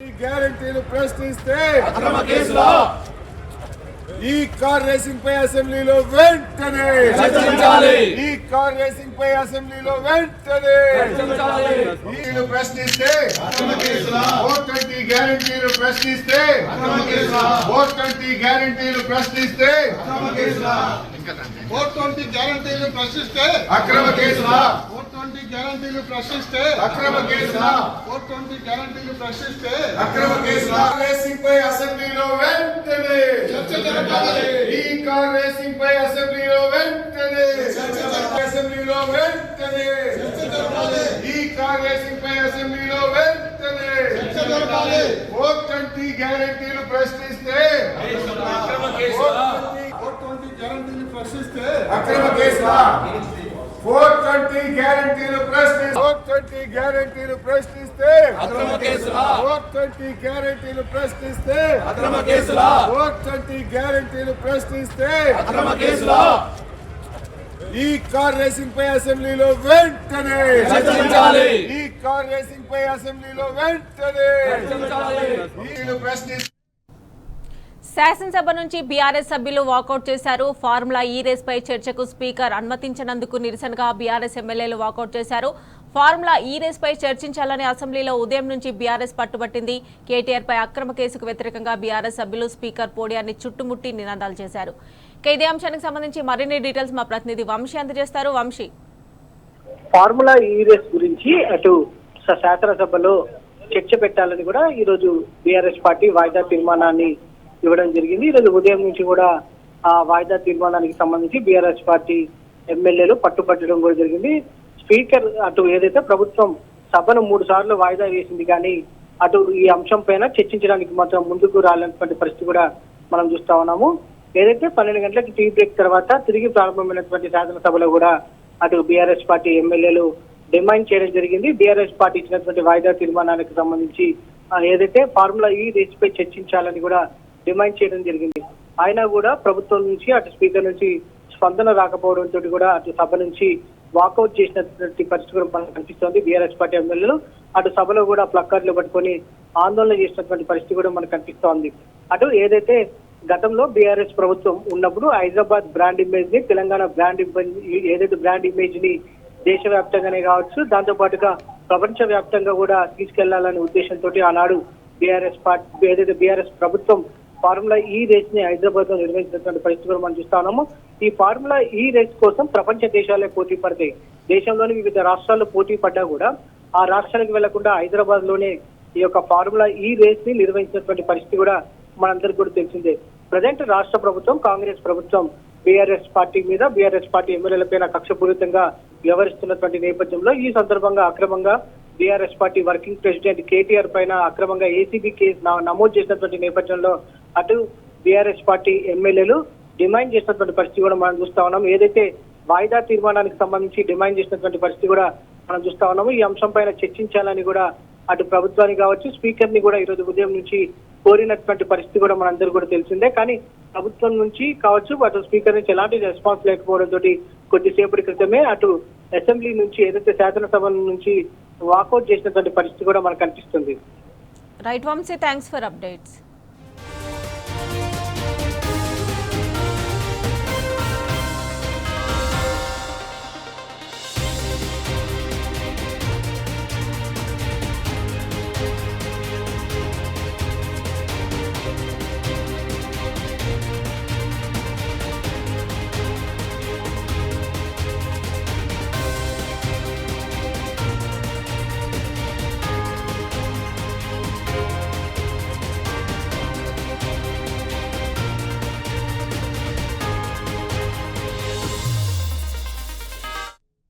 గ్యారెంటీలు ప్రశ్నిస్తే ఈ కార్ రేసింగ్ పై అసెంబ్లీలో వెంటనే ఈ కార్ రేసింగ్ పై అసెంబ్లీలో వెంటనే ప్రశ్నిస్తే 420 గ్యారెంటీలు ప్రశ్నిస్తే 420 గ్యారెంటీలు ప్రశ్నిస్తే 420 గ్యారెంటీలు ప్రశ్నిస్తే అక్రమ కేసులా 420 గ్యారెంటీలు ప్రశ్నిస్తే అక్రమ కేసులా 420 గ్యారెంటీలు ప్రశ్నిస్తే అక్రమ కేసులా రేసింగ్ పై అసెంబ్లీలో వెంటనే చర్చ జరగాలి. ఈ కార్ రేసింగ్ పై అసెంబ్లీలో వెంటనే అసెంబ్లీలో వెంటనే చర్చ జరగాలి. ఈ కార్ రేసింగ్ పై అసెంబ్లీలో వెంటనే చర్చ జరగాలి. 420 గ్యారెంటీలు ప్రశ్నిస్తే 420 గ్యారెంటీలు ప్రశ్నిస్తే అక్రమ కేసులా 420 గ్యారెంటీలు ప్రశ్నిస్తే 420 గ్యారెంటీలు ప్రశ్నిస్తే అక్రమ కేసులా 420 గ్యారెంటీలు ప్రశ్నిస్తే అక్రమ కేసులా 420 గ్యారెంటీలు ప్రశ్నిస్తే అక్రమ కేసులా ఈ కార్ రేసింగ్ పై అసెంబ్లీలో వెంటనే చర్చించాలి. ఈ కార్ రేసింగ్ పై అసెంబ్లీలో వెంటనే ప్రశ్నిస్తే శాసనసభ నుంచి బీఆర్ఎస్ సభ్యులు వాకౌట్ చేశారు. ఫార్ములా ఈ రేస్ పై చర్చకు స్పీకర్ అనుమతించినందుకు నిరసనగా బీఆర్ఎస్ ఎమ్మెల్యేలు వాకౌట్ చేశారు. ఫార్ములా ఈ రేస్ పై చర్చించాలని అసెంబ్లీలో ఉదయం నుంచి బీఆర్ఎస్ పట్టుబట్టింది. కేటీఆర్ పై అక్రమ కేసుకు వ్యతిరేకంగా బీఆర్ఎస్ సభ్యులు స్పీకర్ పోడియాన్ని చుట్టుముట్టి నినాదాలు చేశారు. ఇదే అంశానికి సంబంధించి మరిన్ని డీటెయిల్స్ మా ప్రతినిధి వంశీ అందజేస్తారు. వంశీ, ఫార్ములా ఈ రేస్ గురించి అటు శాసనసభలో చర్చ పెట్టాలని కూడా ఈ రోజు బీఆర్ఎస్ పార్టీ వాయిదా తీర్మానాన్ని ఇవ్వడం జరిగింది. ఈ రోజు ఉదయం నుంచి కూడా ఆ వాయిదా తీర్మానానికి సంబంధించి బీఆర్ఎస్ పార్టీ ఎమ్మెల్యేలు పట్టుపట్టడం కూడా జరిగింది. స్పీకర్ అటు ఏదైతే ప్రభుత్వం సభను 3 సార్లు వాయిదా వేసింది కానీ అటు ఈ అంశం పైన చర్చించడానికి మాత్రం ముందుకు రాలేనటువంటి పరిస్థితి కూడా మనం చూస్తా ఉన్నాము. ఏదైతే 12 గంటలకు టీ బ్రేక్ తర్వాత తిరిగి ప్రారంభమైనటువంటి శాసనసభలో కూడా అటు బీఆర్ఎస్ పార్టీ ఎమ్మెల్యేలు డిమాండ్ చేయడం జరిగింది. బీఆర్ఎస్ పార్టీ ఇచ్చినటువంటి వాయిదా తీర్మానానికి సంబంధించి ఏదైతే ఫార్ములా ఈ రేస్ పై చర్చించాలని కూడా డిమాండ్ చేయడం జరిగింది. అయినా కూడా ప్రభుత్వం నుంచి అటు స్పీకర్ నుంచి స్పందన రాకపోవడంతో కూడా అటు సభ నుంచి వాకౌట్ చేసినటువంటి పరిస్థితి కూడా మనకు కనిపిస్తోంది. బీఆర్ఎస్ పార్టీ ఎమ్మెల్యేలు అటు సభలో కూడా ప్లక్కార్డులు పట్టుకొని ఆందోళన చేసినటువంటి పరిస్థితి కూడా మనకు కనిపిస్తోంది. అటు ఏదైతే గతంలో బీఆర్ఎస్ ప్రభుత్వం ఉన్నప్పుడు హైదరాబాద్ బ్రాండ్ ఇమేజ్ ని, తెలంగాణ బ్రాండ్ ఇమేజ్ ఏదైతే బ్రాండ్ ఇమేజ్ ని దేశవ్యాప్తంగానే కావచ్చు, దాంతో పాటుగా ప్రపంచ వ్యాప్తంగా కూడా తీసుకెళ్లాలనే ఉద్దేశంతో ఆనాడు బీఆర్ఎస్ పార్టీ ఏదైతే బీఆర్ఎస్ ప్రభుత్వం ఫార్ములా ఈ రేస్ ని హైదరాబాద్ లో నిర్వహించినటువంటి పరిస్థితి కూడా మనం చూస్తా ఉన్నాము. ఈ ఫార్ములా ఈ రేస్ కోసం ప్రపంచ దేశాలే పోటీ పడతాయి. దేశంలోని వివిధ రాష్ట్రాల్లో పోటీ పడ్డా కూడా ఆ రాష్ట్రానికి వెళ్లకుండా హైదరాబాద్ లోనే ఈ యొక్క ఫార్ములా ఈ రేస్ ని నిర్వహించినటువంటి పరిస్థితి కూడా మనందరికీ కూడా తెలిసిందే. ప్రజెంట్ రాష్ట్ర ప్రభుత్వం కాంగ్రెస్ ప్రభుత్వం బీఆర్ఎస్ పార్టీ మీద బీఆర్ఎస్ పార్టీ ఎమ్మెల్యేలపైన కక్షపూరితంగా వ్యవహరిస్తున్నటువంటి నేపథ్యంలో ఈ సందర్భంగా అక్రమంగా BRS party working president KTR పైన అక్రమంగా ఏసీబీ కేసు నమోదు చేసినటువంటి నేపథ్యంలో అటు బీఆర్ఎస్ పార్టీ ఎమ్మెల్యేలు డిమాండ్ చేసినటువంటి పరిస్థితి కూడా మనం చూస్తా ఉన్నాం. ఏదైతే వాయిదా తీర్మానానికి సంబంధించి డిమాండ్ చేసినటువంటి పరిస్థితి కూడా మనం చూస్తా ఉన్నాము. ఈ అంశం పైన చర్చించాలని కూడా అటు ప్రభుత్వానికి కావచ్చు, స్పీకర్ ని కూడా ఈ రోజు ఉదయం నుంచి కోరినటువంటి పరిస్థితి కూడా మనందరూ కూడా తెలిసిందే. కానీ ప్రభుత్వం నుంచి కావచ్చు, అటు స్పీకర్ నుంచి ఎలాంటి రెస్పాన్స్ లేకపోవడంతో కొద్దిసేపటి క్రితమే అటు అసెంబ్లీ నుంచి ఏదైతే శాసనసభ నుంచి వాకౌట్ చేసినటువంటి పరిస్థితి కూడా మనకు కనిపిస్తుంది. Right Vamsi, thanks for updates.